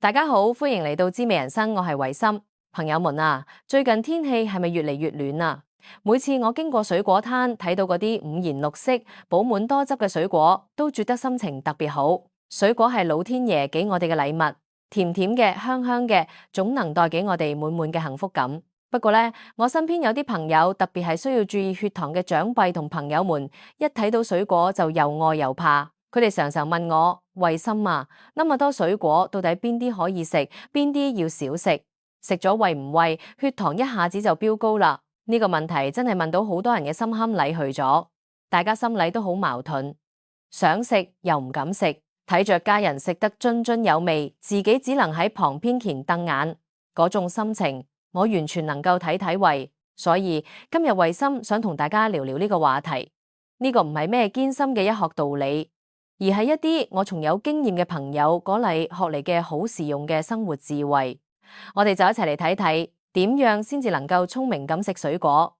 大家好，歡迎嚟到知味人生，我係維心。朋友們啊，最近天氣係咪越嚟越暖啊？每次我經過水果攤，睇到嗰啲五顏六色、補滿多汁嘅水果，都覺得心情特別好。水果係老天爺給我哋嘅禮物，甜甜嘅、香香嘅，總能帶給我哋滿滿嘅幸福感。不過呢，我身邊有啲朋友，特別係需要注意血糖嘅長輩同朋友們，一睇到水果就又愛又怕。佢哋常常問我：維心啊，那麼多水果，到底邊啲可以食，邊啲要少食？食咗胃唔胃，血糖一下子就飆高啦。呢個問題真係問到好多人嘅心坎裏去咗，大家心裏都好矛盾，想食又唔敢食，睇着家人食得津津有味，自己只能喺旁邊乾瞪眼，嗰種心情我完全能夠體會。所以今日維心想同大家聊聊呢個話題。呢個唔係咩艱深嘅醫學道理，而係一啲我從有經驗嘅朋友嗰嚟學嚟嘅好實用嘅生活智慧。我哋就一齊嚟睇睇點樣先至能夠聰明咁食水果，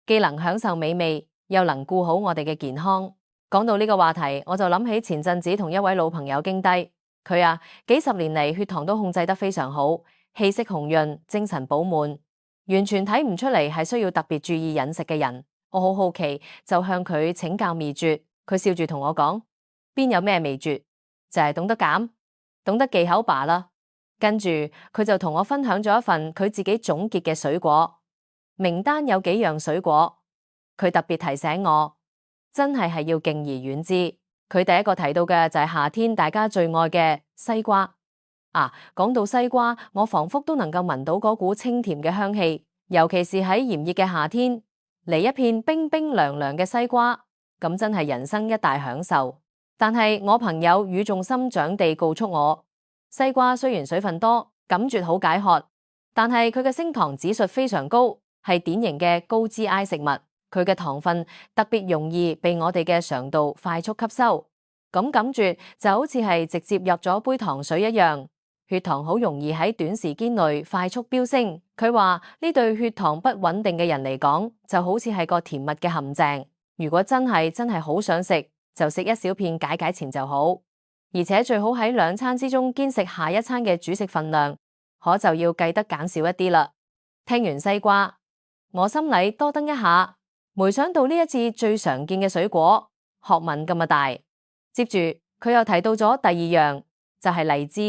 既能享受美味，又能顧好我哋嘅健康。講到呢個話題，我就諗起前陣子同一位老朋友傾低，佢幾十年嚟血糖都控制得非常好，氣色紅潤，精神飽滿，完全睇唔出嚟係需要特別注意飲食嘅人。我好好奇，就向佢請教秘訣。佢笑住同我講：邊有咩秘訣？就係懂得減，懂得忌口罷啦。跟住佢就同我分享咗一份佢自己總結嘅水果名單，有幾樣水果，佢特別提醒我，真係要敬而遠之。佢第一個提到嘅就係夏天大家最愛嘅西瓜。講到西瓜，我仿佛都能夠聞到嗰股清甜嘅香氣，尤其是喺炎熱嘅夏天，嚟一片冰冰涼涼嘅西瓜，咁真係人生一大享受。但係我朋友語重心長地告訴我，西瓜雖然水分多，感覺好解渴，但係佢嘅升糖指數非常高，係典型嘅高 GI 食物。佢嘅糖分特別容易被我哋嘅腸道快速吸收，咁感覺就好似係直接入咗杯糖水一樣，血糖好容易喺短時間內快速飆升。佢話呢對血糖不穩定嘅人嚟講，就好似係個甜蜜嘅陷阱。如果真係好想食，就食一小片解解饞就好。而且最好喺兩餐之中兼食下一餐嘅主食分量，可就要記得減少一啲啦。聽完西瓜，我心裏多噔一下，沒想到呢一次最常見嘅水果學問咁大。接住佢又提到咗第二樣，就係荔枝。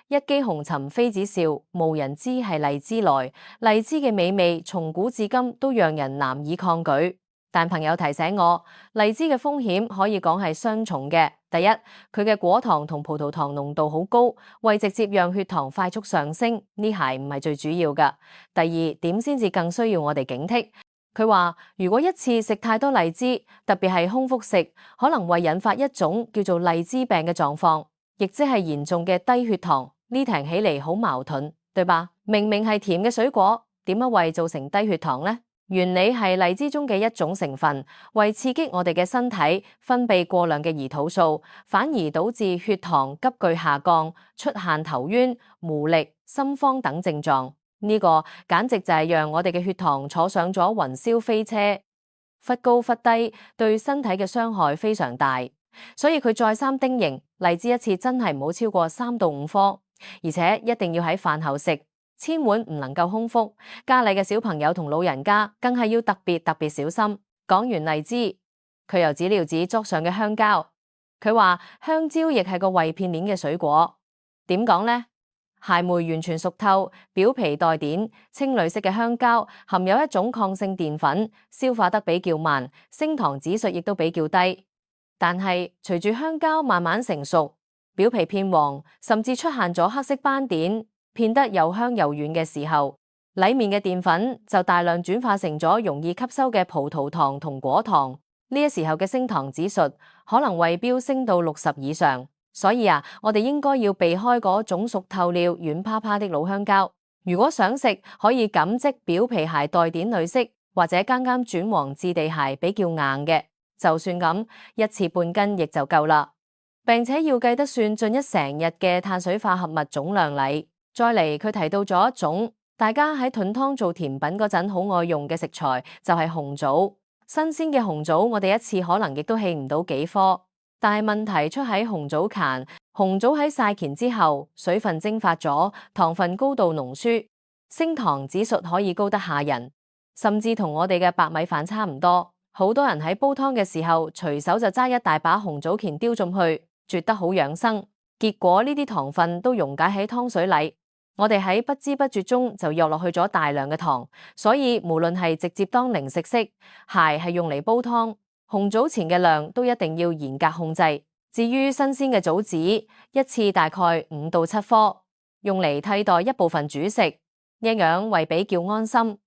一騎紅塵妃子笑，無人知係荔枝來。荔枝嘅美味從古至今都讓人難以抗拒。但朋友提醒我，荔枝嘅風險可以講係雙重嘅。第一，佢嘅果糖同葡萄糖濃度好高，會直接讓血糖快速上升，呢係唔係最主要㗎。第二點先至更需要我哋警惕。佢話如果一次食太多荔枝，特別係空腹食，可能會引發一種叫做荔枝病嘅狀況，亦即係嚴重嘅低血糖。呢聽起嚟好矛盾，對吧？明明係甜嘅水果，點解會造成低血糖呢？原理係荔枝中嘅一種成分，為刺激我哋嘅身體分泌過量嘅胰島素，反而導致血糖急劇下降，出現頭暈、無力、心慌等症狀。呢個簡直就係讓我哋嘅血糖坐上咗雲霄飛車，忽高忽低，對身體嘅傷害非常大。所以佢再三叮嚀，荔枝一次真係唔好超過3到5顆，而且一定要喺飯後食。千萬唔能夠空腹，家裏嘅小朋友同老人家更係要特別小心。講完荔枝，佢又指了指桌上嘅香蕉。佢話香蕉亦係個胃片鏈嘅水果。點講呢？秸秆完全熟透，表皮帶點，青綠色嘅香蕉含有一種抗性澱粉，消化得比較慢，升糖指數亦都比較低。但係隨住香蕉慢慢成熟，表皮偏黃，甚至出現咗黑色斑點，變得又香又軟嘅時候，裏面嘅澱粉就大量轉化成咗容易吸收嘅葡萄糖同果糖。呢時候嘅升糖指數可能會飆升到60以上。所以我哋應該要避開嗰種熟透了軟趴趴的老香蕉。如果想食，可以揀即表皮係帶點綠色，或者啱啱轉黃質地係比較硬嘅，就算咁1次半斤亦就夠啦。並且要計得算進一成日嘅碳水化合物總量裏。再嚟，佢提到咗一種大家喺燉湯做甜品嗰陣好愛用嘅食材，就係紅棗。新鮮嘅紅棗，我哋一次可能亦都起唔到幾顆。但係問題出喺紅棗糠，紅棗喺曬乾之後，水分蒸發咗，糖分高度濃縮，升糖指數可以高得嚇人，甚至同我哋嘅白米飯差唔多。好多人喺煲湯嘅時候，隨手就揸一大把紅棗鉗丟進去，覺得好養生。結果呢啲糖分都溶解喺湯水裏，我哋喺不知不覺中就藥落去咗大量嘅糖。所以無論係直接當零食食，鞋係用嚟煲湯，紅棗鉗嘅量都一定要嚴格控制。至於新鮮嘅棗子，一次大概5到7顆，用嚟替代一部分主食，一樣為比較安心。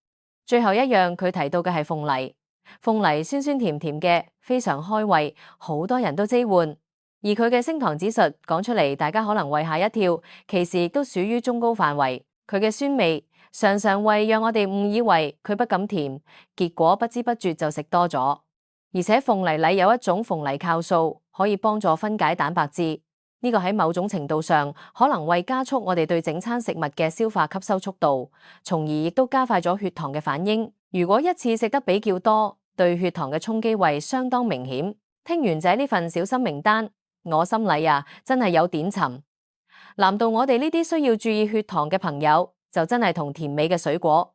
最後一樣佢提到嘅係鳳梨，鳳梨酸酸甜甜嘅，非常開胃，好多人都喜歡。而佢嘅升糖指數講出嚟，大家可能胃嚇一跳，其實亦都屬於中高範圍。佢嘅酸味常常會讓我哋誤以為佢不咁甜，結果不知不覺就食多咗。而且鳳梨裏有一種鳳梨酵素，可以幫助分解蛋白質，呢個喺某種程度上可能會加速我哋對整餐食物嘅消化吸收速度，從而亦都加快咗血糖嘅反應。如果一次食得比較多，對血糖嘅衝擊會相當明顯。聽完這呢份小心名單，我心裏真係有點沉。難道我哋呢啲需要注意血糖嘅朋友，就真係同甜美嘅水果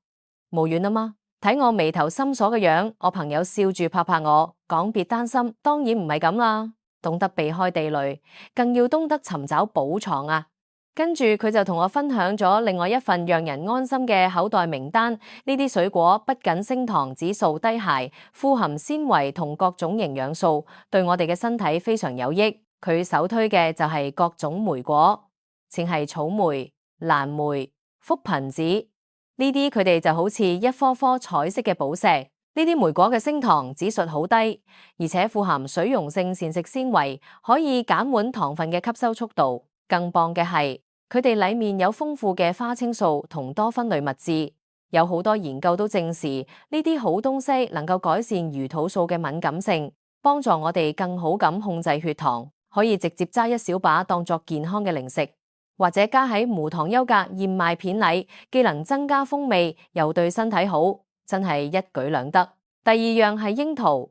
無緣啦嗎？睇我眉頭深鎖嘅樣，我朋友笑住拍拍我，講別擔心，當然唔係咁啦。懂得避開地雷，更要懂得尋找寶藏啊！跟住佢就同我分享咗另外一份讓人安心嘅口袋名單。呢啲水果不僅升糖指數低下，富含纖維同各種營養素，對我哋嘅身體非常有益。佢首推嘅就係各種莓果，似係草莓、藍莓、覆盆子，呢啲佢哋就好似一顆顆彩色嘅寶石。呢啲莓果嘅升糖指數好低，而且富含水溶性膳食纖維，可以減緩糖分嘅吸收速度。更棒嘅係，佢哋裏面有豐富嘅花青素同多酚類物質，有好多研究都證實呢啲好東西能夠改善胰島素嘅敏感性，幫助我哋更好咁控制血糖。可以直接揸一小把當作健康嘅零食，或者加喺無糖優格燕麥片裏，既能增加風味，又對身體好，真係一舉兩得。第二樣係櫻桃，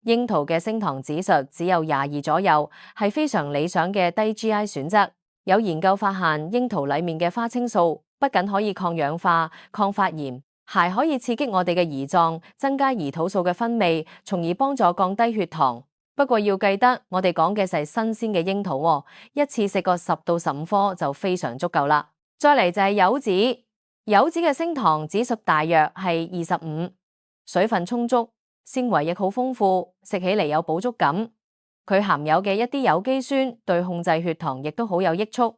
櫻桃嘅升糖指數只有22左右，係非常理想嘅低 GI 選擇。有研究發現，櫻桃裏面嘅花青素不僅可以抗氧化、抗發炎，還可以刺激我哋嘅胰臟，增加胰島素嘅分泌，從而幫助降低血糖。不過要記得，我哋講嘅係新鮮嘅櫻桃喎，一次食個10到15顆就非常足夠啦。再嚟就係柚子，柚子嘅升糖指數大約係25，水分充足，纖維亦好豐富，食起嚟有飽足感。佢含有嘅一啲有機酸對控制血糖亦都好有益處。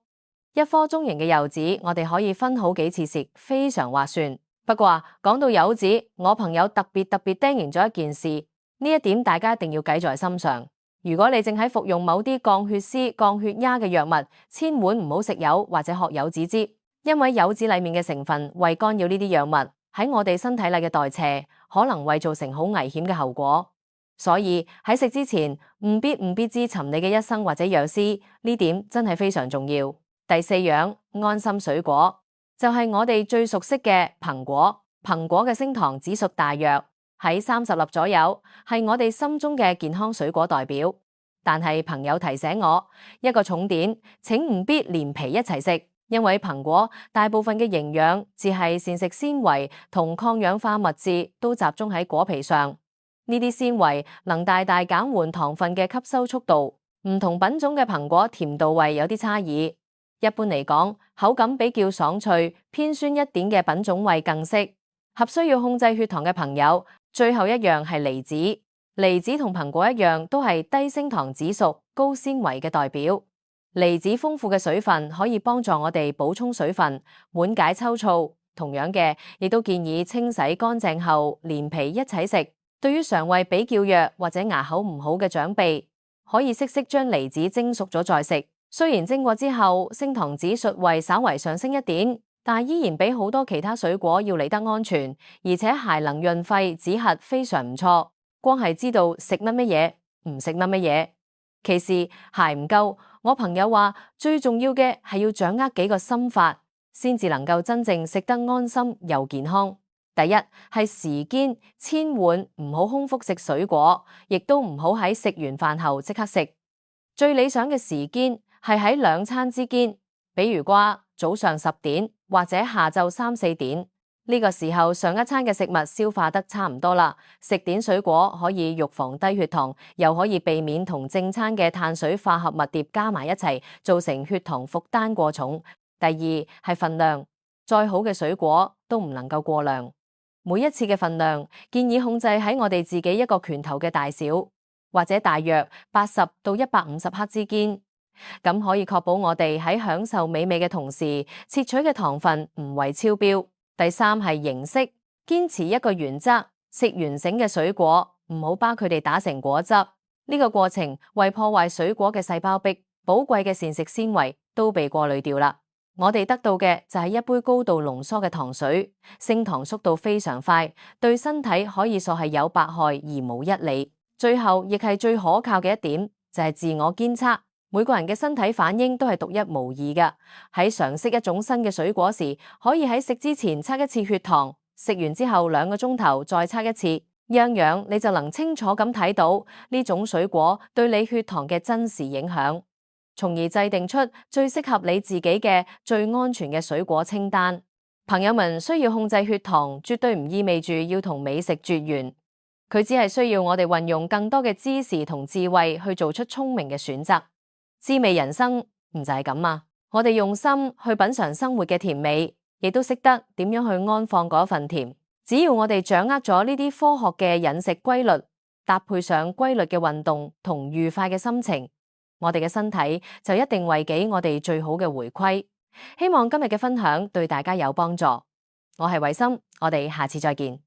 一顆中型嘅柚子，我哋可以分好幾次食，非常划算。不過講到柚子，我朋友特別叮嚀咗一件事。呢一點大家一定要記在心上。如果你正喺服用某啲降血絲、降血壓嘅藥物，千萬唔好食柚或者喝柚子汁，因為柚子裏面嘅成分會干擾呢啲藥物喺我哋身體裏嘅代謝，可能會造成好危險嘅後果。所以喺食之前，唔必之尋你嘅醫生或者藥師，呢點真係非常重要。第四樣安心水果就係我哋最熟悉嘅蘋果，蘋果嘅升糖指數大約喺30粒左右，係我哋心中嘅健康水果代表。但係朋友提醒我一個重點，請唔必連皮一齊食，因為蘋果大部分嘅營養只係膳食纖維同抗氧化物質都集中喺果皮上。呢啲纖維能大大減緩糖分嘅吸收速度。唔同品種嘅蘋果甜度會有啲差異。一般嚟講，口感比較爽脆、偏酸一點嘅品種會更適合需要控制血糖嘅朋友。最後一樣係梨子，梨子同蘋果一樣，都係低升糖指數、高纖維嘅代表。梨子豐富嘅水分可以幫助我哋補充水分，緩解抽燥。同樣嘅，亦都建議清洗乾淨後連皮一齊食。對於腸胃比較弱或者牙口唔好嘅長輩，可以適將梨子蒸熟咗再食。雖然蒸過之後升糖指數會稍為上升一點，但依然比好多其他水果要嚟得安全，而且還能潤肺止渴，非常唔錯。光係知道食乜嘢，唔食乜嘢。其實還唔夠，我朋友話最重要嘅係要掌握幾個心法，先至能夠真正食得安心又健康。第一係時間，千萬唔好空腹食水果，亦都唔好喺食完飯後即刻食。最理想嘅時間係喺兩餐之間，比如話早上10點或者下晝3、4點。呢個時候上一餐嘅食物消化得差唔多啦，食點水果可以預防低血糖，又可以避免同正餐嘅碳水化合物疊加埋一齊，造成血糖負擔過重。第二係份量，再好嘅水果都唔能夠過量。每一次嘅份量建議控制喺我哋自己一個拳頭嘅大小，或者大約80到150克之間，咁可以確保我哋喺享受美味嘅同時，攝取嘅糖分唔為超標。第三係形式，堅持一個原則，食完整嘅水果，唔好把佢哋打成果汁。呢個過程為破壞水果嘅細胞壁，寶貴嘅膳食纖維都被過濾掉啦。我哋得到嘅就係一杯高度濃縮嘅糖水，升糖速度非常快，對身體可以說係有百害而無一利。最後亦係最可靠嘅一點，就係自我監測。每個人嘅身體反應都係獨一無二嘅。喺嘗試一種新嘅水果時，可以喺食之前測一次血糖，食完之後2個鐘頭再測一次，樣樣你就能清楚咁睇到呢種水果對你血糖嘅真實影響，從而制定出最適合你自己嘅最安全嘅水果清單。朋友們，需要控制血糖，絕對唔意味住要同美食絕緣，佢只係需要我哋運用更多嘅知識同智慧去做出聰明嘅選擇。滋味人生唔就係咁啊！我哋用心去品嘗生活嘅甜美，亦都識得點樣去安放嗰份甜。只要我哋掌握咗呢啲科學嘅飲食規律，搭配上規律嘅運動同愉快嘅心情，我哋嘅身體就一定為給我哋最好嘅回饋。希望今日嘅分享對大家有幫助。我係維心，我哋下次再見。